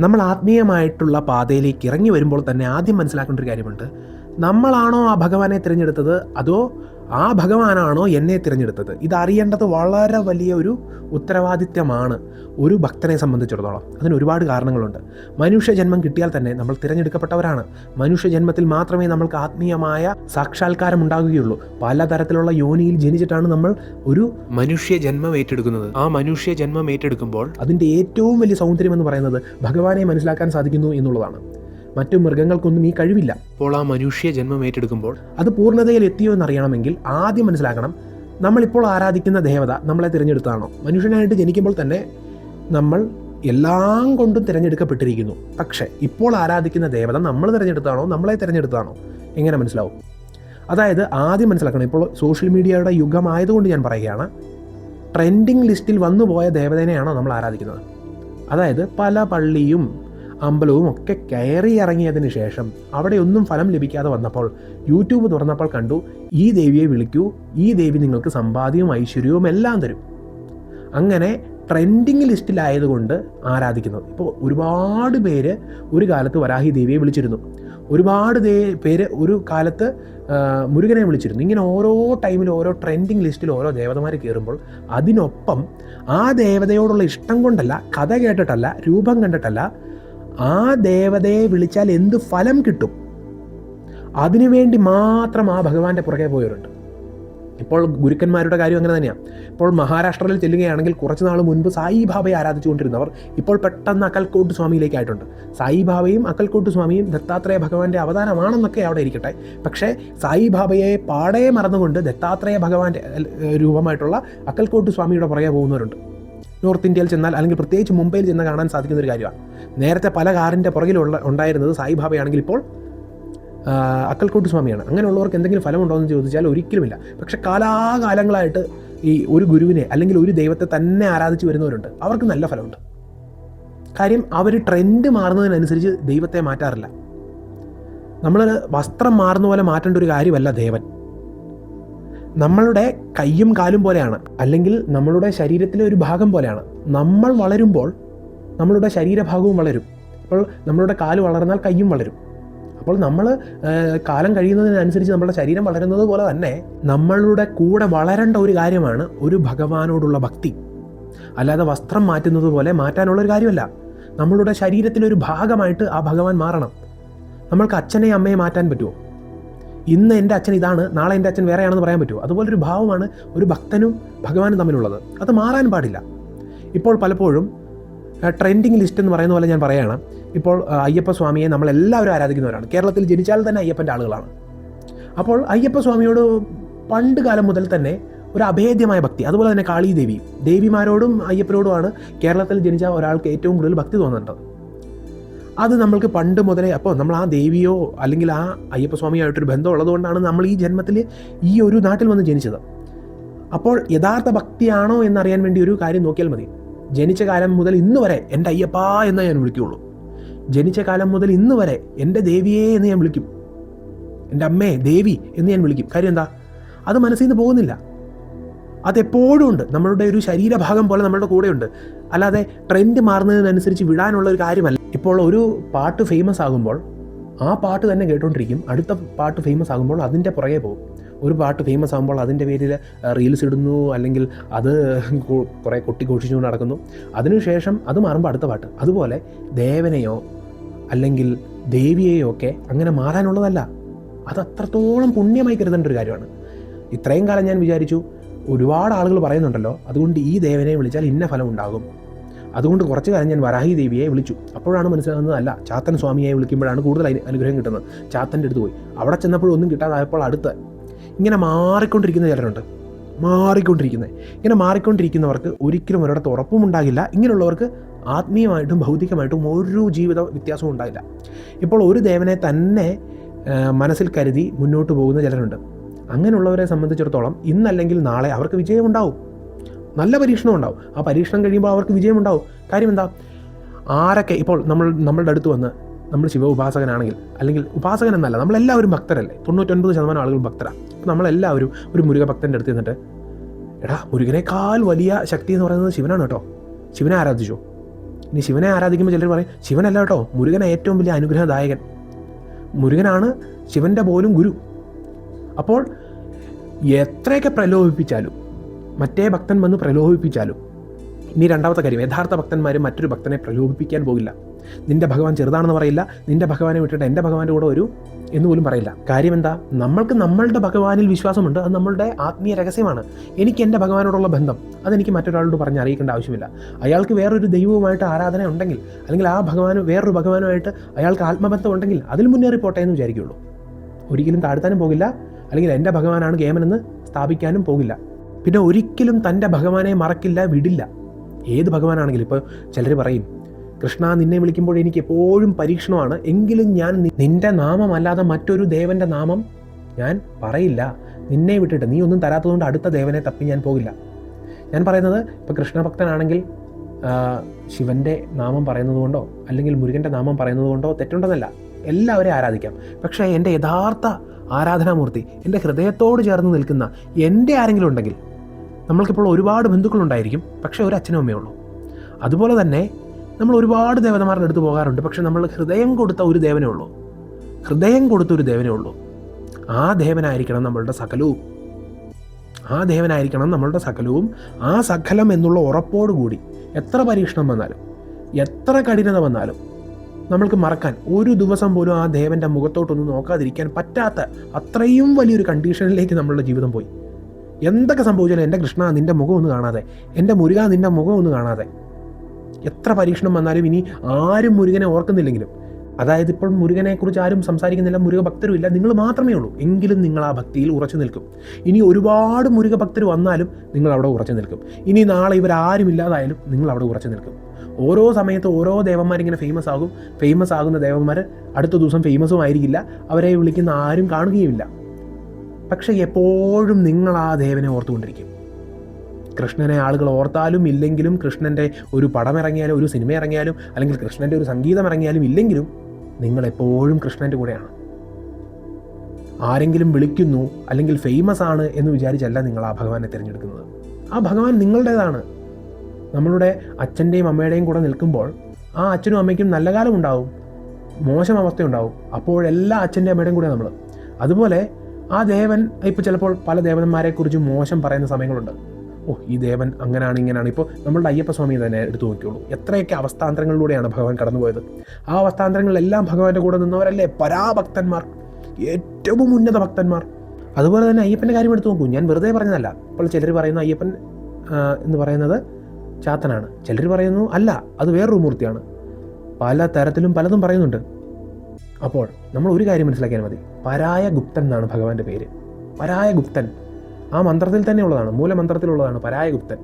നമ്മൾ ആത്മീയമായിട്ടുള്ള പാതയിലേക്ക് ഇറങ്ങി വരുമ്പോൾ തന്നെ ആദ്യം മനസ്സിലാക്കേണ്ട ഒരു കാര്യമുണ്ട്. നമ്മളാണോ ആ ഭഗവാനെ തിരഞ്ഞെടുത്തത്, അതോ ആ ഭഗവാനാണോ എന്നെ തിരഞ്ഞെടുത്തത്? ഇതറിയേണ്ടത് വളരെ വലിയ ഒരു ഉത്തരവാദിത്യമാണ് ഒരു ഭക്തനെ സംബന്ധിച്ചിടത്തോളം. അതിന് ഒരുപാട് കാരണങ്ങളുണ്ട്. മനുഷ്യജന്മം കിട്ടിയാൽ തന്നെ നമ്മൾ തിരഞ്ഞെടുക്കപ്പെട്ടവരാണ്. മനുഷ്യജന്മത്തിൽ മാത്രമേ നമ്മൾക്ക് ആത്മീയമായ സാക്ഷാത്കാരം ഉണ്ടാകുകയുള്ളൂ. പലതരത്തിലുള്ള യോനിയിൽ ജനിച്ചിട്ടാണ് നമ്മൾ ഒരു മനുഷ്യജന്മം ഏറ്റെടുക്കുന്നത്. ആ മനുഷ്യജന്മം ഏറ്റെടുക്കുമ്പോൾ അതിൻ്റെ ഏറ്റവും വലിയ സൗന്ദര്യം എന്ന് പറയുന്നത് ഭഗവാനെ മനസ്സിലാക്കാൻ സാധിക്കുന്നു എന്നുള്ളതാണ്. മറ്റു മൃഗങ്ങൾക്കൊന്നും ഈ കഴിവില്ല. അപ്പോൾ ആ മനുഷ്യ ജന്മം ഏറ്റെടുക്കുമ്പോൾ അത് പൂർണ്ണതയിൽ എത്തിയോ എന്നറിയണമെങ്കിൽ ആദ്യം മനസ്സിലാക്കണം, നമ്മളിപ്പോൾ ആരാധിക്കുന്ന ദേവത നമ്മളെ തിരഞ്ഞെടുത്തതാണോ? മനുഷ്യനായിട്ട് ജനിക്കുമ്പോൾ തന്നെ നമ്മൾ എല്ലാം കൊണ്ടും തിരഞ്ഞെടുക്കപ്പെട്ടിരിക്കുന്നു. പക്ഷേ ഇപ്പോൾ ആരാധിക്കുന്ന ദേവത നമ്മൾ തിരഞ്ഞെടുത്തതാണോ, നമ്മളെ തിരഞ്ഞെടുത്തതാണോ? എങ്ങനെ മനസ്സിലാവും? അതായത് ആദ്യം മനസ്സിലാക്കണം, ഇപ്പോൾ സോഷ്യൽ മീഡിയയുടെ യുഗമായതുകൊണ്ട് ഞാൻ പറയുകയാണ്, ട്രെൻഡിങ് ലിസ്റ്റിൽ വന്നുപോയ ദേവതനെയാണോ നമ്മൾ ആരാധിക്കുന്നത്? അതായത് പല പള്ളിയും അമ്പലവും ഒക്കെ കയറി ഇറങ്ങിയതിന് ശേഷം അവിടെ ഒന്നും ഫലം ലഭിക്കാതെ വന്നപ്പോൾ യൂട്യൂബ് തുറന്നപ്പോൾ കണ്ടു, ഈ ദേവിയെ വിളിക്കൂ, ഈ ദേവി നിങ്ങൾക്ക് സമ്പാദ്യവും ഐശ്വര്യവും എല്ലാം തരും. അങ്ങനെ ട്രെൻഡിങ് ലിസ്റ്റിലായതുകൊണ്ട് ആരാധിക്കുന്നത്. ഇപ്പോൾ ഒരുപാട് പേര് ഒരു കാലത്ത് വരാഹി ദേവിയെ വിളിച്ചിരുന്നു, ഒരുപാട് പേര് ഒരു കാലത്ത് മുരുകനെ വിളിച്ചിരുന്നു. ഇങ്ങനെ ഓരോ ടൈമിൽ ഓരോ ട്രെൻഡിങ് ലിസ്റ്റിൽ ഓരോ ദേവതമാർ കയറുമ്പോൾ അതിനൊപ്പം ആ ദേവതയോടുള്ള ഇഷ്ടം കൊണ്ടല്ല, കഥ കേട്ടിട്ടല്ല, രൂപം കണ്ടിട്ടല്ല, ആ ദേവതയെ വിളിച്ചാൽ എന്ത് ഫലം കിട്ടും അതിനുവേണ്ടി മാത്രം ആ ഭഗവാന്റെ പുറകെ പോയവരുണ്ട്. ഇപ്പോൾ ഗുരുക്കന്മാരുടെ കാര്യം അങ്ങനെ തന്നെയാണ്. ഇപ്പോൾ മഹാരാഷ്ട്രയിൽ ചെല്ലുകയാണെങ്കിൽ കുറച്ച് നാൾ മുൻപ് സായിബാബയെ ആരാധിച്ചുകൊണ്ടിരുന്നവർ ഇപ്പോൾ പെട്ടെന്ന് അക്കൽക്കോട്ട് സ്വാമിയിലേക്കായിട്ടുണ്ട്. സായിബാബയും അക്കൽക്കോട്ട് സ്വാമിയും ദത്താത്രേയ ഭഗവാന്റെ അവതാരമാണെന്നൊക്കെ അവിടെ ഇരിക്കട്ടെ, പക്ഷേ സായിബാബയെ പാടെ മറന്നുകൊണ്ട് ദത്താത്രേയ ഭഗവാന്റെ രൂപമായിട്ടുള്ള അക്കൽക്കോട്ട് സ്വാമിയുടെ പുറകെ പോകുന്നവരുണ്ട്. നോർത്ത് ഇന്ത്യയിൽ ചെന്നാൽ, അല്ലെങ്കിൽ പ്രത്യേകിച്ച് മുംബൈയിൽ ചെന്ന് കാണാൻ സാധിക്കുന്ന ഒരു കാര്യമാണ്. നേരത്തെ പല കാറിൻ്റെ ഉണ്ടായിരുന്നത് സായിബാബയാണെങ്കിൽ ഇപ്പോൾ അക്കൽക്കോട്ട് സ്വാമിയാണ്. അങ്ങനെയുള്ളവർക്ക് എന്തെങ്കിലും ഫലമുണ്ടോ എന്ന് ചോദിച്ചാൽ ഒരിക്കലുമില്ല. പക്ഷെ കാലാകാലങ്ങളായിട്ട് ഈ ഒരു ഗുരുവിനെ അല്ലെങ്കിൽ ഒരു ദൈവത്തെ തന്നെ ആരാധിച്ച് വരുന്നവരുണ്ട്, അവർക്ക് നല്ല ഫലമുണ്ട്. കാര്യം അവർ ട്രെൻഡ് മാറുന്നതിനനുസരിച്ച് ദൈവത്തെ മാറ്റാറില്ല. നമ്മൾ വസ്ത്രം മാറുന്ന പോലെ മാറ്റേണ്ട ഒരു കാര്യമല്ല ദേവൻ. നമ്മളുടെ കയ്യും കാലും പോലെയാണ്, അല്ലെങ്കിൽ നമ്മളുടെ ശരീരത്തിലെ ഒരു ഭാഗം പോലെയാണ്. നമ്മൾ വളരുമ്പോൾ നമ്മളുടെ ശരീരഭാഗവും വളരും. അപ്പോൾ നമ്മളുടെ കാല് വളർന്നാൽ കയ്യും വളരും. അപ്പോൾ നമ്മൾ കാലം കഴിയുന്നതിനനുസരിച്ച് നമ്മുടെ ശരീരം വളരുന്നത് പോലെ തന്നെ നമ്മളുടെ കൂടെ വളരേണ്ട ഒരു കാര്യമാണ് ഒരു ഭഗവാനോടുള്ള ഭക്തി. അല്ലാതെ വസ്ത്രം മാറ്റുന്നത് പോലെ മാറ്റാനുള്ളൊരു കാര്യമല്ല. നമ്മളുടെ ശരീരത്തിലൊരു ഭാഗമായിട്ട് ആ ഭഗവാൻ മാറണം. നമ്മൾക്ക് അച്ഛനെയും അമ്മയെ മാറ്റാൻ പറ്റുമോ? ഇന്ന് എൻ്റെ അച്ഛൻ ഇതാണ്, നാളെ എൻ്റെ അച്ഛൻ വേറെയാണെന്ന് പറയാൻ പറ്റുമോ? അതുപോലൊരു ഭാവമാണ് ഒരു ഭക്തനും ഭഗവാനും തമ്മിലുള്ളത്. അത് മാറാൻ പാടില്ല. ഇപ്പോൾ പലപ്പോഴും ട്രെൻഡിങ് ലിസ്റ്റ് എന്ന് പറയുന്ന പോലെ ഞാൻ പറയുകയാണ്, ഇപ്പോൾ അയ്യപ്പ സ്വാമിയെ നമ്മളെല്ലാവരും ആരാധിക്കുന്നവരാണ്. കേരളത്തിൽ ജനിച്ചാൽ തന്നെ അയ്യപ്പൻ്റെ ആളുകളാണ്. അപ്പോൾ അയ്യപ്പ സ്വാമിയോട് പണ്ട് കാലം മുതൽ തന്നെ ഒരു അഭേദ്യമായ ഭക്തി. അതുപോലെ തന്നെ കാളി ദേവി, ദേവിമാരോടും അയ്യപ്പനോടുമാണ് കേരളത്തിൽ ജനിച്ച ഒരാൾക്ക് ഏറ്റവും കൂടുതൽ ഭക്തി തോന്നേണ്ടത്. അത് നമ്മൾക്ക് പണ്ട് മുതലേ, അപ്പോൾ നമ്മൾ ആ ദേവിയോ അല്ലെങ്കിൽ ആ അയ്യപ്പസ്വാമിയായിട്ടൊരു ബന്ധം ഉള്ളതുകൊണ്ടാണ് നമ്മൾ ഈ ജന്മത്തിൽ ഈ ഒരു നാട്ടിൽ വന്ന് ജനിച്ചത്. അപ്പോൾ യഥാർത്ഥ ഭക്തിയാണോ എന്നറിയാൻ വേണ്ടി ഒരു കാര്യം നോക്കിയാൽ മതി. ജനിച്ച കാലം മുതൽ ഇന്ന് വരെ എൻ്റെ അയ്യപ്പ എന്നേ ഞാൻ വിളിക്കുകയുള്ളൂ. ജനിച്ച കാലം മുതൽ ഇന്ന് വരെ എൻ്റെ ദേവിയെ എന്ന് ഞാൻ വിളിക്കും, എൻ്റെ അമ്മേ ദേവി എന്ന് ഞാൻ വിളിക്കും. കാര്യം എന്താ? അത് മനസ്സിൽ നിന്ന് പോകുന്നില്ല. അതെപ്പോഴും ഉണ്ട്, നമ്മളുടെ ഒരു ശരീരഭാഗം പോലെ നമ്മളുടെ കൂടെയുണ്ട്. അല്ലാതെ ട്രെൻഡ് മാറുന്നതിനനുസരിച്ച് വിടാനുള്ള ഒരു കാര്യമല്ല. ഇപ്പോൾ ഒരു പാട്ട് ഫേമസ് ആകുമ്പോൾ ആ പാട്ട് തന്നെ കേട്ടോണ്ടിരിക്കും, അടുത്ത പാട്ട് ഫേമസ് ആകുമ്പോൾ അതിൻ്റെ പുറകെ പോകും. ഒരു പാട്ട് ഫേമസ് ആകുമ്പോൾ അതിൻ്റെ പേരിൽ റീൽസ് ഇടുന്നു, അല്ലെങ്കിൽ അത് കുറേ കൊട്ടിഘോഷിച്ചുകൊണ്ട് നടക്കുന്നു. അതിനുശേഷം അത് മാറുമ്പോൾ അടുത്ത പാട്ട്. അതുപോലെ ദേവനെയോ അല്ലെങ്കിൽ ദേവിയെയോ ഒക്കെ അങ്ങനെ മാറാനുള്ളതല്ല. അത് അത്രത്തോളം പുണ്യമായി കരുതേണ്ട ഒരു കാര്യമാണ്. ഇത്രയും കാലം ഞാൻ വിചാരിച്ചു, ഒരുപാട് ആളുകൾ പറയുന്നുണ്ടല്ലോ, അതുകൊണ്ട് ഈ ദേവനെ വിളിച്ചാൽ ഇന്ന ഫലം ഉണ്ടാകും, അതുകൊണ്ട് കുറച്ച് കാലം ഞാൻ വരാഹി ദേവിയെ വിളിച്ചു. അപ്പോഴാണ് മനസ്സിലാകുന്നത്, അല്ല, ചാത്തൻ സ്വാമിയെ വിളിക്കുമ്പോഴാണ് കൂടുതൽ അനുഗ്രഹം കിട്ടുന്നത്. ചാത്തൻ്റെ അടുത്ത് പോയി അവിടെ ചെന്നപ്പോഴൊന്നും കിട്ടാതായപ്പോൾ അടുത്ത് ഇങ്ങനെ മാറിക്കൊണ്ടിരിക്കുന്ന ചിലരുണ്ട്. ഇങ്ങനെ മാറിക്കൊണ്ടിരിക്കുന്നവർക്ക് ഒരിക്കലും ഒരിടത്ത് ഉറപ്പും ഉണ്ടാകില്ല. ഇങ്ങനെയുള്ളവർക്ക് ആത്മീയമായിട്ടും ഭൗതികമായിട്ടും ഒരു ജീവിത വ്യത്യാസവും ഉണ്ടാകില്ല. ഇപ്പോൾ ഒരു ദേവനെ തന്നെ മനസ്സിൽ കരുതി മുന്നോട്ട് പോകുന്ന ചിലരുണ്ട്. അങ്ങനെയുള്ളവരെ സംബന്ധിച്ചിടത്തോളം ഇന്നല്ലെങ്കിൽ നാളെ അവർക്ക് വിജയമുണ്ടാവും, നല്ല പരീക്ഷണം ഉണ്ടാവും. ആ പരീക്ഷണം കഴിയുമ്പോൾ അവർക്ക് വിജയമുണ്ടാവും. കാര്യം എന്താ? ആരൊക്കെ ഇപ്പോൾ നമ്മളുടെ അടുത്ത് വന്ന് നമ്മൾ ശിവ ഉപാസകനാണെങ്കിൽ, അല്ലെങ്കിൽ ഉപാസകൻ എന്നല്ല, നമ്മളെല്ലാവരും ഭക്തരല്ലേ, 99% ആളുകൾ ഭക്തരാണ്. അപ്പോൾ നമ്മളെല്ലാവരും ഒരു മുരുക ഭക്തൻ്റെ അടുത്ത് നിന്നിട്ട്, എടാ, മുരുകനേക്കാൾ വലിയ ശക്തി എന്ന് പറയുന്നത് ശിവനാണ് കേട്ടോ, ശിവനെ ആരാധിച്ചോ, ഇനി ശിവനെ ആരാധിക്കുമ്പോൾ ചിലർ പറയും ശിവനല്ല കേട്ടോ, മുരുകനാണ് ഏറ്റവും വലിയ അനുഗ്രഹദായകൻ, മുരുകനാണ് ശിവൻ്റെ പോലും ഗുരു. അപ്പോൾ എത്രയൊക്കെ പ്രലോഭിപ്പിച്ചാലും, മറ്റേ ഭക്തൻ വന്ന് പ്രലോഭിപ്പിച്ചാലും, ഇനി രണ്ടാമത്തെ കാര്യം, യഥാർത്ഥ ഭക്തന്മാർ മറ്റൊരു ഭക്തനെ പ്രലോഭിപ്പിക്കാൻ പോകില്ല. നിൻ്റെ ഭഗവാൻ ചെറുതാണെന്ന് പറയില്ല, നിൻ്റെ ഭഗവാനെ വിട്ടിട്ട് എൻ്റെ ഭഗവാന്റെ കൂടെ വരൂ എന്ന് പോലും പറയില്ല. കാര്യം എന്താ? നമ്മൾക്ക് നമ്മളുടെ ഭഗവാനിൽ വിശ്വാസമുണ്ട്, അത് നമ്മളുടെ ആത്മീയ രഹസ്യമാണ്. എനിക്ക് എൻ്റെ ഭഗവാനോടുള്ള ബന്ധം അതെനിക്ക് മറ്റൊരാളോട് പറഞ്ഞ് അറിയിക്കേണ്ട ആവശ്യമില്ല. അയാൾക്ക് വേറൊരു ദൈവവുമായിട്ട് ആരാധന ഉണ്ടെങ്കിൽ, അല്ലെങ്കിൽ ആ ഭഗവാനും വേറൊരു ഭഗവാനുമായിട്ട് അയാൾക്ക് ആത്മബന്ധം ഉണ്ടെങ്കിൽ അതിൽ മുന്നേറിപ്പോട്ടെ എന്ന് വിചാരിക്കുകയുള്ളൂ. ഒരിക്കലും താഴ്ത്താനും പോകില്ല, അല്ലെങ്കിൽ എൻ്റെ ഭഗവാനാണ് കേമനെന്ന് സ്ഥാപിക്കാനും പോകില്ല. പിന്നെ ഒരിക്കലും തൻ്റെ ഭഗവാനെ മറക്കില്ല, വിടില്ല. ഏത് ഭഗവാനാണെങ്കിലും. ഇപ്പോൾ ചിലർ പറയും കൃഷ്ണ നിന്നെ വിളിക്കുമ്പോൾ എനിക്ക് എപ്പോഴും പരീക്ഷണമാണ്, എങ്കിലും ഞാൻ നിൻ്റെ നാമമല്ലാതെ മറ്റൊരു ദേവൻ്റെ നാമം ഞാൻ പറയില്ല. നിന്നെ വിട്ടിട്ട് നീ ഒന്നും തരാത്തതുകൊണ്ട് അടുത്ത ദേവനെ തപ്പി ഞാൻ പോകില്ല. ഞാൻ പറയുന്നത് ഇപ്പോൾ കൃഷ്ണഭക്തനാണെങ്കിൽ ശിവൻ്റെ നാമം പറയുന്നത് കൊണ്ടോ അല്ലെങ്കിൽ മുരുകൻ്റെ നാമം പറയുന്നത് കൊണ്ടോ തെറ്റുണ്ടെന്നല്ല. എല്ലാവരെയും ആരാധിക്കാം. പക്ഷേ എൻ്റെ യഥാർത്ഥ ആരാധനാമൂർത്തി, എൻ്റെ ഹൃദയത്തോട് ചേർന്ന് നിൽക്കുന്ന എൻ്റെ ആരെങ്കിലും ഉണ്ടെങ്കിൽ, നമ്മൾക്കിപ്പോൾ ഒരുപാട് ബന്ധുക്കളുണ്ടായിരിക്കും, പക്ഷേ ഒരു അച്ഛനും അമ്മയേ ഉള്ളൂ. അതുപോലെ തന്നെ നമ്മൾ ഒരുപാട് ദേവതമാരുടെ അടുത്ത് പോകാറുണ്ട്, പക്ഷെ നമ്മൾ ഹൃദയം കൊടുത്ത ഒരു ദേവനേ ഉള്ളൂ. ഹൃദയം കൊടുത്ത ഒരു ദേവനേ ഉള്ളൂ. ആ ദേവനായിരിക്കണം നമ്മളുടെ സകലവും. ആ ദേവനായിരിക്കണം നമ്മളുടെ സകലവും. ആ സകലം എന്നുള്ള ഉറപ്പോടുകൂടി എത്ര പരീക്ഷണം വന്നാലും, എത്ര കഠിനത വന്നാലും നമ്മൾക്ക് മറക്കാൻ ഒരു ദിവസം പോലും ആ ദേവൻ്റെ മുഖത്തോട്ടൊന്നും നോക്കാതിരിക്കാൻ പറ്റാത്ത അത്രയും വലിയൊരു കണ്ടീഷനിലേക്ക് നമ്മളുടെ ജീവിതം പോയി. എന്തൊക്കെ സംഭവിച്ചാലും എൻ്റെ കൃഷ്ണ നിൻ്റെ മുഖം ഒന്ന് കാണാതെ, എൻ്റെ മുരുക നിൻ്റെ മുഖം ഒന്ന് കാണാതെ, എത്ര പരീക്ഷണം വന്നാലും ഇനി ആരും മുരുകനെ ഓർക്കുന്നില്ലെങ്കിലും, അതായത് ഇപ്പോൾ മുരുകനെക്കുറിച്ച് ആരും സംസാരിക്കുന്നില്ല, മുരുക ഭക്തരും ഇല്ല, നിങ്ങൾ മാത്രമേ ഉള്ളൂ, എങ്കിലും നിങ്ങൾ ആ ഭക്തിയിൽ ഉറച്ചു നിൽക്കും. ഇനി ഒരുപാട് മുരുക ഭക്തർ വന്നാലും നിങ്ങൾ അവിടെ ഉറച്ചു നിൽക്കും. ഇനി നാളെ ഇവരാരും ഇല്ലാതായാലും നിങ്ങൾ അവിടെ ഉറച്ചു നിൽക്കും. ഓരോ സമയത്ത് ഓരോ ദേവന്മാരിങ്ങനെ ഫേമസ് ആകും. ഫേമസ് ആകുന്ന ദേവന്മാർ അടുത്ത ദിവസം ഫേമസും ആയിരിക്കില്ല, അവരെ വിളിക്കുന്ന ആരും കാണുകയുമില്ല. പക്ഷേ എപ്പോഴും നിങ്ങൾ ആ ദേവനെ ഓർത്തുകൊണ്ടിരിക്കും. കൃഷ്ണനെ ആളുകൾ ഓർത്താലും ഇല്ലെങ്കിലും, കൃഷ്ണൻ്റെ ഒരു പടം ഇറങ്ങിയാലും ഒരു സിനിമ ഇറങ്ങിയാലും അല്ലെങ്കിൽ കൃഷ്ണൻ്റെ ഒരു സംഗീതം ഇറങ്ങിയാലും ഇല്ലെങ്കിലും, നിങ്ങളെപ്പോഴും കൃഷ്ണൻ്റെ കൂടെയാണ്. ആരെങ്കിലും വിളിക്കുന്നു അല്ലെങ്കിൽ ഫേമസ് ആണ് എന്ന് വിചാരിച്ചല്ല നിങ്ങൾ ആ ഭഗവാനെ തിരഞ്ഞെടുക്കുന്നത്. ആ ഭഗവാൻ നിങ്ങളുടേതാണ്. നമ്മളുടെ അച്ഛൻ്റെയും അമ്മയുടെയും കൂടെ നിൽക്കുമ്പോൾ ആ അച്ഛനും അമ്മയ്ക്കും നല്ല കാലം ഉണ്ടാവും, മോശം അവസ്ഥയുണ്ടാവും. അപ്പോഴെല്ലാ അച്ഛൻ്റെയും അമ്മയുടെയും കൂടെ നമ്മൾ. അതുപോലെ ആ ദേവൻ ഇപ്പോൾ ചിലപ്പോൾ പല ദേവന്മാരെക്കുറിച്ച് മോശം പറയുന്ന സമയങ്ങളുണ്ട്. ഈ ദേവൻ അങ്ങനെയാണ് ഇങ്ങനെയാണ്. ഇപ്പോൾ നമ്മളുടെ അയ്യപ്പസ്വാമി തന്നെ എടുത്തു നോക്കിയുള്ളൂ, എത്രയൊക്കെ അവസ്ഥാന്തരങ്ങളിലൂടെയാണ് ഭഗവാൻ കടന്നുപോയത്. ആ അവസ്ഥാന്തരങ്ങളിലെല്ലാം ഭഗവാന്റെ കൂടെ നിന്നവരല്ലേ പരാഭക്തന്മാർ, ഏറ്റവും ഉന്നത ഭക്തന്മാർ. അതുപോലെ തന്നെ അയ്യപ്പൻ്റെ കാര്യം എടുത്തു നോക്കൂ. ഞാൻ വെറുതെ പറഞ്ഞതല്ല. ഇപ്പോൾ ചിലർ പറയുന്നു അയ്യപ്പൻ എന്ന് പറയുന്നത് ചാത്തനാണ്, ചിലർ പറയുന്നു അല്ല അത് വേറൊരു മൂർത്തിയാണ്. പല തരത്തിലും പലതും പറയുന്നുണ്ട്. അപ്പോൾ നമ്മൾ ഒരു കാര്യം മനസ്സിലാക്കിയാൽ മതി, പരായ ഗുപ്തൻ എന്നാണ് ഭഗവാന്റെ പേര്. പരായ ഗുപ്തൻ ആ മന്ത്രത്തിൽ തന്നെ ഉള്ളതാണ്, മൂലമന്ത്രത്തിലുള്ളതാണ് പരായ ഗുപ്തൻ.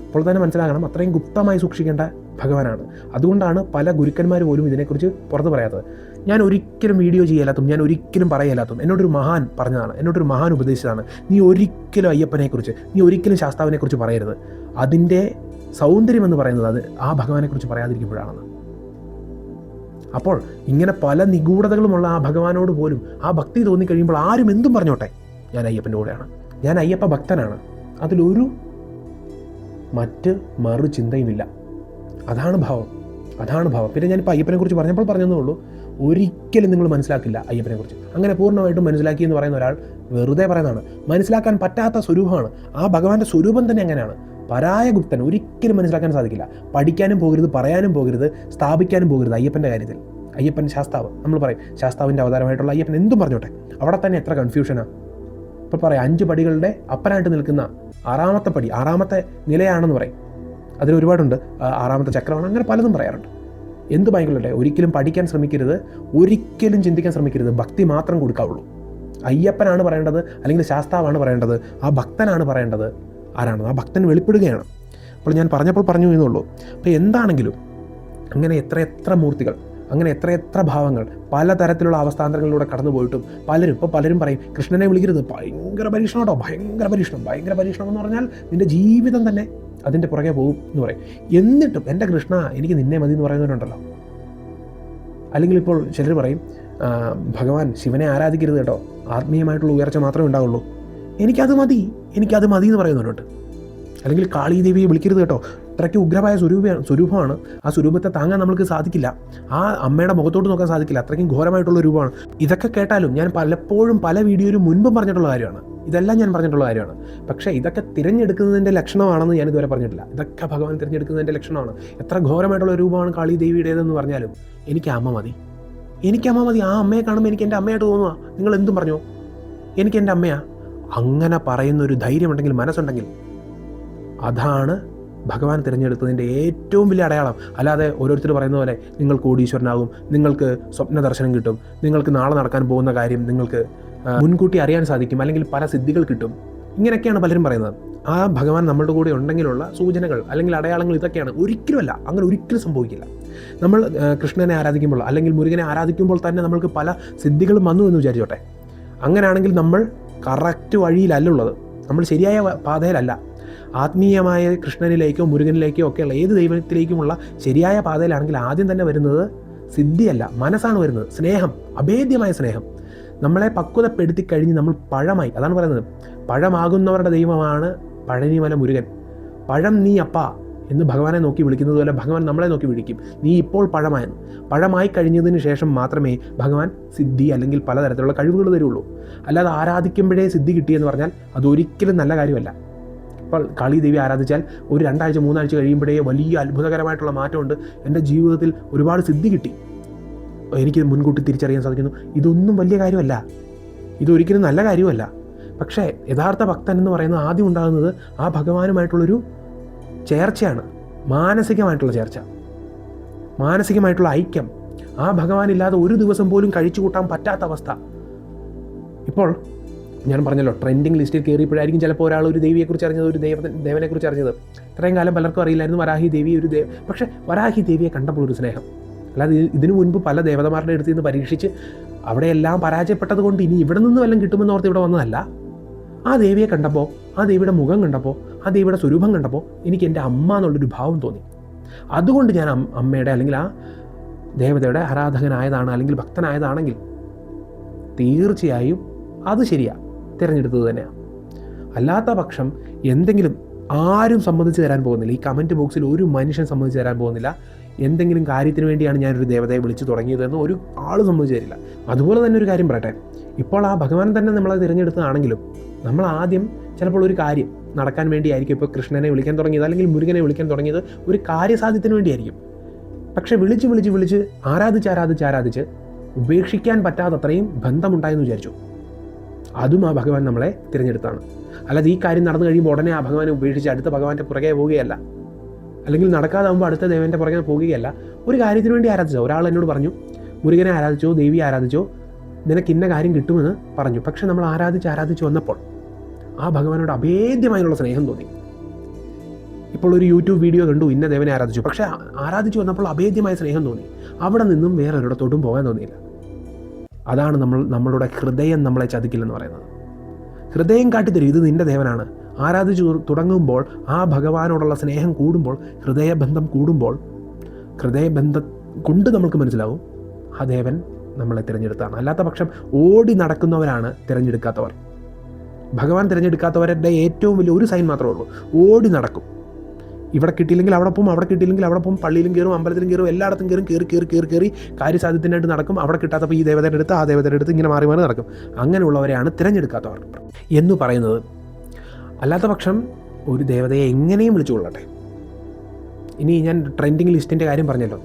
അപ്പോൾ തന്നെ മനസ്സിലാക്കണം അത്രയും ഗുപ്തമായി സൂക്ഷിക്കേണ്ട ഭഗവാനാണ്. അതുകൊണ്ടാണ് പല ഗുരുക്കന്മാർ പോലും ഇതിനെക്കുറിച്ച് പുറത്ത് പറയാത്തത്. ഞാൻ ഒരിക്കലും വീഡിയോ ചെയ്യലാത്തും, ഞാൻ ഒരിക്കലും പറയലാത്തും. എന്നോടൊരു മഹാൻ പറഞ്ഞതാണ്, എന്നോടൊരു മഹാൻ ഉപദേശിച്ചതാണ്, നീ ഒരിക്കലും അയ്യപ്പനെക്കുറിച്ച്, നീ ഒരിക്കലും ശാസ്താവിനെക്കുറിച്ച് പറയരുത്. അതിൻ്റെ സൗന്ദര്യം എന്ന് പറയുന്നത് അത് ആ ഭഗവാനെക്കുറിച്ച് പറയാതിരിക്കുമ്പോഴാണെന്ന്. അപ്പോൾ ഇങ്ങനെ പല നിഗൂഢതകളുമുള്ള ആ ഭഗവാനോട് പോലും ആ ഭക്തി തോന്നിക്കഴിയുമ്പോൾ ആരും എന്തും പറഞ്ഞോട്ടെ, ഞാൻ അയ്യപ്പൻ്റെ കൂടെയാണ്, ഞാൻ അയ്യപ്പ ഭക്തനാണ്, അതിലൊരു മറ്റ് മറു ചിന്തയുമില്ല. അതാണ് ഭാവം, അതാണ് ഭാവം. പിന്നെ ഞാനിപ്പോൾ അയ്യപ്പനെക്കുറിച്ച് പറഞ്ഞപ്പോൾ പറഞ്ഞതേ ഉള്ളൂ. ഒരിക്കലും നിങ്ങൾ മനസ്സിലാക്കില്ല അയ്യപ്പനെക്കുറിച്ച്. അങ്ങനെ പൂർണ്ണമായിട്ടും മനസ്സിലാക്കി എന്ന് പറയുന്ന ഒരാൾ വെറുതെ പറയുന്നതാണ്. മനസ്സിലാക്കാൻ പറ്റാത്ത സ്വരൂപമാണ് ആ ഭഗവാന്റെ സ്വരൂപം തന്നെ. അങ്ങനെയാണ് പരായ ഗുപ്തൻ. ഒരിക്കലും മനസ്സിലാക്കാൻ സാധിക്കില്ല. പഠിക്കാനും പോകരുത്, പറയാനും പോകരുത്, സ്ഥാപിക്കാനും പോകരുത് അയ്യപ്പൻ്റെ കാര്യത്തിൽ. അയ്യപ്പൻ ശാസ്താവ്, നമ്മൾ പറയും ശാസ്താവിൻ്റെ അവതാരമായിട്ടുള്ള അയ്യപ്പൻ എന്തും പറഞ്ഞോട്ടെ. അവിടെ തന്നെ എത്ര കൺഫ്യൂഷനാണ്. ഇപ്പോൾ പറയാം 5 പടികളുടെ അപ്പനായിട്ട് നിൽക്കുന്ന 6ാമത്തെ പടി, 6ാമത്തെ നിലയാണെന്ന് പറയും. അതിലൊരുപാടുണ്ട്, 6ാമത്തെ ചക്രമാണ്, അങ്ങനെ പലതും പറയാറുണ്ട്. എന്ത് ഭയങ്കരല്ലേ, ഒരിക്കലും പഠിക്കാൻ ശ്രമിക്കരുത്, ഒരിക്കലും ചിന്തിക്കാൻ ശ്രമിക്കരുത്. ഭക്തി മാത്രം കൊടുക്കാവുള്ളൂ. അയ്യപ്പനാണ് പറയേണ്ടത്, അല്ലെങ്കിൽ ശാസ്താവാണ് പറയേണ്ടത്, ആ ഭക്തനാണ് പറയേണ്ടത്. ആരാണ് ആ ഭക്തൻ വെളിപ്പെടുകയാണ്. അപ്പോൾ ഞാൻ പറഞ്ഞപ്പോൾ പറഞ്ഞു എന്നുള്ളൂ. അപ്പോൾ എന്താണെങ്കിലും അങ്ങനെ എത്ര മൂർത്തികൾ, അങ്ങനെ എത്ര ഭാവങ്ങൾ പലതരത്തിലുള്ള അവസ്ഥാന്തരങ്ങളിലൂടെ കടന്നു പോയിട്ടും പലരും പറയും കൃഷ്ണനെ വിളിക്കരുത്, ഭയങ്കര പരീക്ഷണം കേട്ടോ, ഭയങ്കര പരീക്ഷണം എന്ന് പറഞ്ഞാൽ നിൻ്റെ ജീവിതം തന്നെ അതിൻ്റെ പുറകെ പോകും എന്ന് പറയും. എന്നിട്ടും എൻ്റെ കൃഷ്ണ എനിക്ക് നിന്നെ മതി എന്ന് പറയുന്നവരുണ്ടല്ലോ. അല്ലെങ്കിൽ ഇപ്പോൾ ചിലർ പറയും ഭഗവാൻ ശിവനെ ആരാധിക്കരുത് കേട്ടോ, ആത്മീയമായിട്ടുള്ള ഉയർച്ച മാത്രമേ ഉണ്ടാവുള്ളൂ, എനിക്കത് മതി എന്ന് പറയുന്നവരുണ്ട്. അല്ലെങ്കിൽ കാളി ദേവിയെ വിളിക്കരുത് കേട്ടോ. അത്രയ്ക്ക് ഉഗ്രമായ സ്വരൂപമാണ്. ആ സ്വരൂപത്തെ താങ്ങാൻ നമുക്ക് സാധിക്കില്ല. ആ അമ്മയുടെ മുഖത്തോട്ട് നോക്കാൻ സാധിക്കില്ല. അത്രയ്ക്കും ഘോരമായിട്ടുള്ള രൂപമാണ്. ഇതൊക്കെ കേട്ടാലും ഞാൻ പലപ്പോഴും പല വീഡിയോയിലും മുൻപും പറഞ്ഞിട്ടുള്ള കാര്യമാണ്. ഇതെല്ലാം ഞാൻ പറഞ്ഞിട്ടുള്ള കാര്യമാണ്. പക്ഷേ ഇതൊക്കെ തിരഞ്ഞെടുക്കുന്നതിൻ്റെ ലക്ഷണമാണെന്ന് ഞാൻ ഇതുവരെ പറഞ്ഞിട്ടില്ല. ഇതൊക്കെ ഭഗവാൻ തിരഞ്ഞെടുക്കുന്നതിൻ്റെ ലക്ഷണമാണ്. എത്ര ഘോരമായിട്ടുള്ള രൂപമാണ് കാളി ദേവിയുടേതെന്ന് പറഞ്ഞാലും എനിക്ക് അമ്മ മതി. ആ അമ്മയെ കാണുമ്പോൾ എനിക്ക് എൻ്റെ അമ്മയായിട്ട് തോന്നുക. നിങ്ങൾ എന്തും പറഞ്ഞോ, എനിക്ക് എൻ്റെ അമ്മയാ. അങ്ങനെ പറയുന്നൊരു ധൈര്യമുണ്ടെങ്കിൽ, മനസ്സുണ്ടെങ്കിൽ, അതാണ് ഭഗവാൻ തിരഞ്ഞെടുത്തതിൻ്റെ ഏറ്റവും വലിയ അടയാളം. അല്ലാതെ ഓരോരുത്തർ പറയുന്ന പോലെ നിങ്ങൾ കോടീശ്വരനാകും, നിങ്ങൾക്ക് സ്വപ്ന ദർശനം കിട്ടും, നിങ്ങൾക്ക് നാളെ നടക്കാൻ പോകുന്ന കാര്യം നിങ്ങൾക്ക് മുൻകൂട്ടി അറിയാൻ സാധിക്കും, അല്ലെങ്കിൽ പല സിദ്ധികൾ കിട്ടും, ഇങ്ങനെയൊക്കെയാണ് പലരും പറയുന്നത്. ആ ഭഗവാൻ നമ്മളുടെ കൂടെ ഉണ്ടെങ്കിലുള്ള സൂചനകൾ അല്ലെങ്കിൽ അടയാളങ്ങൾ ഇതൊക്കെയാണ്. ഒരിക്കലുമല്ല, അങ്ങനെ ഒരിക്കലും സംഭവിക്കില്ല. നമ്മൾ കൃഷ്ണനെ ആരാധിക്കുമ്പോൾ അല്ലെങ്കിൽ മുരുകനെ ആരാധിക്കുമ്പോൾ തന്നെ നമ്മൾക്ക് പല സിദ്ധികളും വന്നു എന്ന് വിചാരിച്ചോട്ടെ. അങ്ങനെയാണെങ്കിൽ നമ്മൾ കറക്റ്റ് വഴിയിലല്ല ഉള്ളത്, നമ്മൾ ശരിയായ പാതയിലല്ല. ആത്മീയമായ കൃഷ്ണനിലേക്കോ മുരുകനിലേക്കോ ഒക്കെയുള്ള ഏത് ദൈവത്തിലേക്കുമുള്ള ശരിയായ പാതയിലാണെങ്കിൽ ആദ്യം തന്നെ വരുന്നത് സിദ്ധിയല്ല, മനസ്സാണ് വരുന്നത്. സ്നേഹം, അഭേദ്യമായ സ്നേഹം. നമ്മളെ പക്വതപ്പെടുത്തി കഴിഞ്ഞ് നമ്മൾ പഴമായി, അതാണ് പറയുന്നത്, പഴമാകുന്നവരുടെ ദൈവമാണ് പഴനിമല മുരുകൻ. പഴം നീ അപ്പാ എന്ന് ഭഗവാനെ നോക്കി വിളിക്കുന്നത് പോലെ ഭഗവാൻ നമ്മളെ നോക്കി വിളിക്കും, നീ ഇപ്പോൾ പഴമായെന്ന്. പഴമായി കഴിഞ്ഞതിന് ശേഷം മാത്രമേ ഭഗവാൻ സിദ്ധി അല്ലെങ്കിൽ പലതരത്തിലുള്ള കഴിവുകൾ തരുള്ളൂ. അല്ലാതെ ആരാധിക്കുമ്പോഴേ സിദ്ധി കിട്ടിയെന്ന് പറഞ്ഞാൽ അതൊരിക്കലും നല്ല കാര്യമല്ല. ഇപ്പോൾ കാളി ദേവി ആരാധിച്ചാൽ ഒരു 2 ആഴ്ച 3 ആഴ്ച കഴിയുമ്പോഴേ വലിയ അത്ഭുതകരമായിട്ടുള്ള മാറ്റമുണ്ട്, എൻ്റെ ജീവിതത്തിൽ ഒരുപാട് സിദ്ധി കിട്ടി, എനിക്ക് മുൻകൂട്ടി തിരിച്ചറിയാൻ സാധിക്കുന്നു. ഇതൊന്നും വലിയ കാര്യമല്ല, ഇതൊരിക്കലും നല്ല കാര്യമല്ല. പക്ഷേ യഥാർത്ഥ ഭക്തൻ എന്ന് പറയുന്നത് ആദ്യം ഉണ്ടാകുന്നത് ആ ഭഗവാനുമായിട്ടുള്ളൊരു ചേർച്ചയാണ്, മാനസികമായിട്ടുള്ള ചേർച്ച, മാനസികമായിട്ടുള്ള ഐക്യം. ആ ഭഗവാനില്ലാതെ ഒരു ദിവസം പോലും കഴിച്ചു കൂട്ടാൻ പറ്റാത്ത അവസ്ഥ. ഇപ്പോൾ ഞാൻ പറഞ്ഞല്ലോ, ട്രെൻഡിങ് ലിസ്റ്റിൽ കയറിയപ്പോഴായിരിക്കും ചിലപ്പോൾ ഒരാൾ ഒരു ദേവിയെക്കുറിച്ച് അറിഞ്ഞത്, ഒരു ദേവനെക്കുറിച്ച് അറിഞ്ഞത്. ഇത്രയും കാലം പലർക്കും അറിയില്ലായിരുന്നു വരാഹി ദേവി ഒരു പക്ഷേ വരാഹി ദേവിയെ കണ്ടപ്പോൾ ഒരു സ്നേഹം. അല്ലാതെ ഇതിനു മുൻപ് പല ദേവതമാരുടെ അടുത്ത് നിന്ന് പരീക്ഷിച്ച് അവിടെയെല്ലാം പരാജയപ്പെട്ടത് കൊണ്ട് ഇനി ഇവിടെ നിന്ന് വല്ലതും കിട്ടുമെന്ന് ഓർത്ത് ഇവിടെ വന്നതല്ല. ആ ദേവിയെ കണ്ടപ്പോൾ, ആ ദേവിയുടെ മുഖം കണ്ടപ്പോൾ, ആ ദേവിയുടെ സ്വരൂപം കണ്ടപ്പോൾ എനിക്ക് എൻ്റെ അമ്മ എന്നുള്ളൊരു ഭാവം തോന്നി. അതുകൊണ്ട് ഞാൻ അമ്മയുടെ അല്ലെങ്കിൽ ആ ദേവതയുടെ ആരാധകനായതാണ് അല്ലെങ്കിൽ ഭക്തനായതാണെങ്കിൽ തീർച്ചയായും അത് ശരിയാണ്, തിരഞ്ഞെടുത്തത് തന്നെയാണ്. അല്ലാത്ത പക്ഷം എന്തെങ്കിലും ആരും സമ്മതിച്ച് തരാൻ പോകുന്നില്ല. ഈ കമൻറ്റ് ബോക്സിൽ ഒരു മനുഷ്യൻ സമ്മതിച്ച് തരാൻ പോകുന്നില്ല എന്തെങ്കിലും കാര്യത്തിന് വേണ്ടിയാണ് ഞാനൊരു ദേവതയെ വിളിച്ചു തുടങ്ങിയതെന്ന് ഒരു ആൾ സമ്മതിച്ചു തരില്ല. അതുപോലെ തന്നെ ഒരു കാര്യം പറയട്ടെ, ഇപ്പോൾ ആ ഭഗവാൻ തന്നെ നമ്മളെ തിരഞ്ഞെടുത്തതാണെങ്കിലും നമ്മൾ ആദ്യം ചിലപ്പോൾ ഒരു കാര്യം നടക്കാൻ വേണ്ടിയായിരിക്കും ഇപ്പോൾ കൃഷ്ണനെ വിളിക്കാൻ തുടങ്ങിയത് അല്ലെങ്കിൽ മുരുകനെ വിളിക്കാൻ തുടങ്ങിയത് ഒരു കാര്യസാധ്യത്തിന് വേണ്ടിയായിരിക്കും. പക്ഷെ വിളിച്ച് ആരാധിച്ച് ഉപേക്ഷിക്കാൻ പറ്റാത്തത്രയും ബന്ധമുണ്ടായെന്ന് വിചാരിച്ചു. അതും ആ ഭഗവാൻ നമ്മളെ തിരഞ്ഞെടുത്താണ്. അല്ലാതെ ഈ കാര്യം നടന്നു കഴിയുമ്പോൾ ഉടനെ ആ ഭഗവാനെ ഉപേക്ഷിച്ച് അടുത്ത ഭഗവാന്റെ പുറകെ പോവുകയല്ല, അല്ലെങ്കിൽ നടക്കാതാകുമ്പോൾ അടുത്ത ദേവൻ്റെ പുറകെ പോവുകയല്ല. ഒരു കാര്യത്തിന് വേണ്ടി ആരാധിച്ചോ. ഒരാൾ എന്നോട് പറഞ്ഞു, മുരുകനെ ആരാധിച്ചോ, ദേവി ആരാധിച്ചോ, നിനക്ക് ഇന്ന കാര്യം കിട്ടുമെന്ന് പറഞ്ഞു. പക്ഷെ നമ്മൾ ആരാധിച്ച് വന്നപ്പോൾ ആ ഭഗവാനോട് അഭേദ്യമായുള്ള സ്നേഹം തോന്നി. ഇപ്പോൾ ഒരു യൂട്യൂബ് വീഡിയോ കണ്ടു, ഇന്ന ദേവനെ ആരാധിച്ചു, പക്ഷേ ആരാധിച്ചു വന്നപ്പോൾ അഭേദ്യമായ സ്നേഹം തോന്നി. അവിടെ നിന്നും വേറൊരിടത്തോട്ടും പോകാൻ തോന്നിയില്ല. അതാണ് നമ്മളുടെ ഹൃദയം നമ്മളെ ചതിക്കില്ലെന്ന് പറയുന്നത്. ഹൃദയം കാട്ടിത്തരും, ഇത് നിൻ്റെ ദേവനാണ്. ആരാധിച്ചു തുടങ്ങുമ്പോൾ ആ ഭഗവാനോടുള്ള സ്നേഹം കൂടുമ്പോൾ, ഹൃദയബന്ധം കൂടുമ്പോൾ, ഹൃദയബന്ധം കൊണ്ട് നമുക്ക് മനസ്സിലാവും ആ ദേവൻ നമ്മളെ തിരഞ്ഞെടുത്താണ്. അല്ലാത്ത പക്ഷം ഓടി നടക്കുന്നവരാണ് തിരഞ്ഞെടുക്കാത്തവർ. ഭഗവാൻ തിരഞ്ഞെടുക്കാത്തവരുടെ ഏറ്റവും വലിയ ഒരു സൈൻ മാത്രമേ ഉള്ളൂ, ഓടി നടക്കും. ഇവിടെ കിട്ടിയില്ലെങ്കിൽ അവിടെ പോകും, അവിടെ കിട്ടിയില്ലെങ്കിൽ അവിടെ പോകും, പള്ളിയിലും കയറും, അമ്പലത്തിലും കയറും, എല്ലായിടത്തും കയറി കാര്യസാധ്യത്തിനായിട്ട് നടക്കും. അവിടെ കിട്ടാത്തപ്പോൾ ഈ ദേവതയുടെ അടുത്ത് ആ ദേവതയുടെ അടുത്ത് ഇങ്ങനെ മാറി നടക്കും. അങ്ങനെയുള്ളവരെയാണ് തിരഞ്ഞെടുക്കാത്തവർ എന്ന് പറയുന്നത്. അല്ലാത്ത പക്ഷം ഒരു ദേവതയെ എങ്ങനെയും വിളിച്ചു കൊള്ളട്ടെ. ഇനി ഞാൻ ട്രെൻഡിങ് ലിസ്റ്റിൻ്റെ കാര്യം പറഞ്ഞല്ലോ.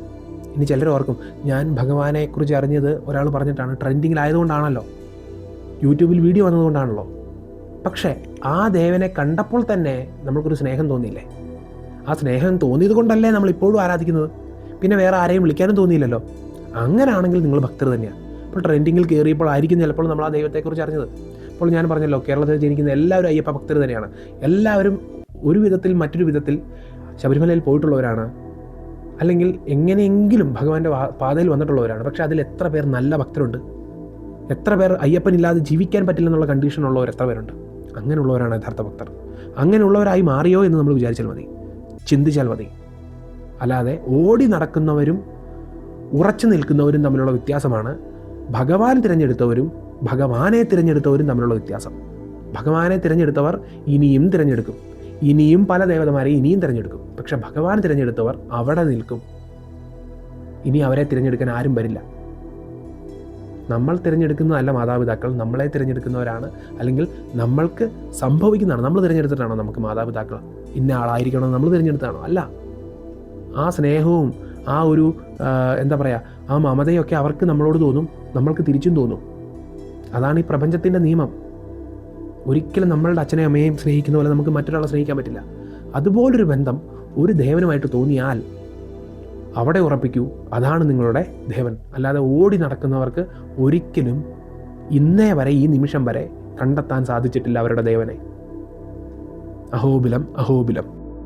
ഇനി ചിലർ ഓർക്കും, ഞാൻ ഭഗവാനെക്കുറിച്ച് അറിഞ്ഞത് ഒരാൾ പറഞ്ഞിട്ടാണ്, ട്രെൻഡിങ്ങിലായതുകൊണ്ടാണല്ലോ, യൂട്യൂബിൽ വീഡിയോ വന്നതുകൊണ്ടാണല്ലോ. പക്ഷേ ആ ദേവനെ കണ്ടപ്പോൾ തന്നെ നമ്മൾക്കൊരു സ്നേഹം തോന്നിയില്ലേ? ആ സ്നേഹം തോന്നിയത് കൊണ്ടല്ലേ നമ്മളിപ്പോഴും ആരാധിക്കുന്നത്. പിന്നെ വേറെ ആരെയും വിളിക്കാനും തോന്നിയില്ലല്ലോ. അങ്ങനെയാണെങ്കിൽ നിങ്ങൾ ഭക്തർ തന്നെയാണ്. ഇപ്പോൾ ട്രെൻഡിങ്ങിൽ കയറിയപ്പോൾ ആയിരിക്കും ചിലപ്പോൾ നമ്മൾ ആ ദൈവത്തെക്കുറിച്ച് അറിഞ്ഞത്. ഇപ്പോൾ ഞാൻ പറഞ്ഞല്ലോ, കേരളത്തിൽ ജനിക്കുന്ന എല്ലാവരും അയ്യപ്പ ഭക്തർ തന്നെയാണ്. എല്ലാവരും ഒരു വിധത്തിൽ മറ്റൊരു വിധത്തിൽ ശബരിമലയിൽ പോയിട്ടുള്ളവരാണ്, അല്ലെങ്കിൽ എങ്ങനെയെങ്കിലും ഭഗവാന്റെ പാതയിൽ വന്നിട്ടുള്ളവരാണ്. പക്ഷേ അതിൽ എത്ര പേർ നല്ല ഭക്തരുണ്ട്? എത്ര പേർ അയ്യപ്പനില്ലാതെ ജീവിക്കാൻ പറ്റില്ലെന്നുള്ള കണ്ടീഷനുള്ളവർ എത്ര പേരുണ്ട്? അങ്ങനെയുള്ളവരാണ് യഥാർത്ഥ ഭക്തർ. അങ്ങനെയുള്ളവരായി മാറിയോ എന്ന് നമ്മൾ വിചാരിച്ചാൽ മതി, ചിന്തിച്ചാൽ മതി. അല്ലാതെ ഓടി നടക്കുന്നവരും ഉറച്ചു നിൽക്കുന്നവരും തമ്മിലുള്ള വ്യത്യാസമാണ് ഭഗവാൻ തിരഞ്ഞെടുത്തവരും ഭഗവാനെ തിരഞ്ഞെടുത്തവരും തമ്മിലുള്ള വ്യത്യാസം. ഭഗവാനെ തിരഞ്ഞെടുത്തവർ ഇനിയും തിരഞ്ഞെടുക്കും. ഇനിയും പല ദേവതമാരെ ഇനിയും തിരഞ്ഞെടുക്കും. പക്ഷെ ഭഗവാൻ തിരഞ്ഞെടുത്തവർ അവിടെ നിൽക്കും. ഇനി അവരെ തിരഞ്ഞെടുക്കാൻ ആരും വരില്ല. നമ്മൾ തിരഞ്ഞെടുക്കുന്നതല്ല മാതാപിതാക്കൾ, നമ്മളെ തിരഞ്ഞെടുക്കുന്നവരാണ്. അല്ലെങ്കിൽ നമ്മൾക്ക് സംഭവിക്കുന്നതാണ്. നമ്മൾ തിരഞ്ഞെടുത്തിട്ടാണോ നമുക്ക് മാതാപിതാക്കൾ ഇന്ന ആളായിരിക്കണം നമ്മൾ തിരഞ്ഞെടുത്താണോ? അല്ല. ആ സ്നേഹവും ആ ഒരു എന്താ പറയുക, ആ മമതയൊക്കെ അവർക്ക് നമ്മളോട് തോന്നും, നമ്മൾക്ക് തിരിച്ചും തോന്നും. അതാണ് ഈ പ്രപഞ്ചത്തിൻ്റെ നിയമം. ഒരിക്കലും നമ്മളുടെ അച്ഛനെയും അമ്മയെയും സ്നേഹിക്കുന്ന പോലെ നമുക്ക് മറ്റൊരാളെ സ്നേഹിക്കാൻ പറ്റില്ല. അതുപോലൊരു ബന്ധം ഒരു ദേവനുമായിട്ട് തോന്നിയാൽ അവിടെ ഉറപ്പിക്കൂ, അതാണ് നിങ്ങളുടെ ദേവൻ. അല്ലാതെ ഓടി നടക്കുന്നവർക്ക് ഒരിക്കലും ഇന്നേ വരെ, ഈ നിമിഷം വരെ കണ്ടെത്താൻ സാധിച്ചിട്ടില്ല അവരുടെ ദേവനെ. അഹോബിലം, അഹോബിലം.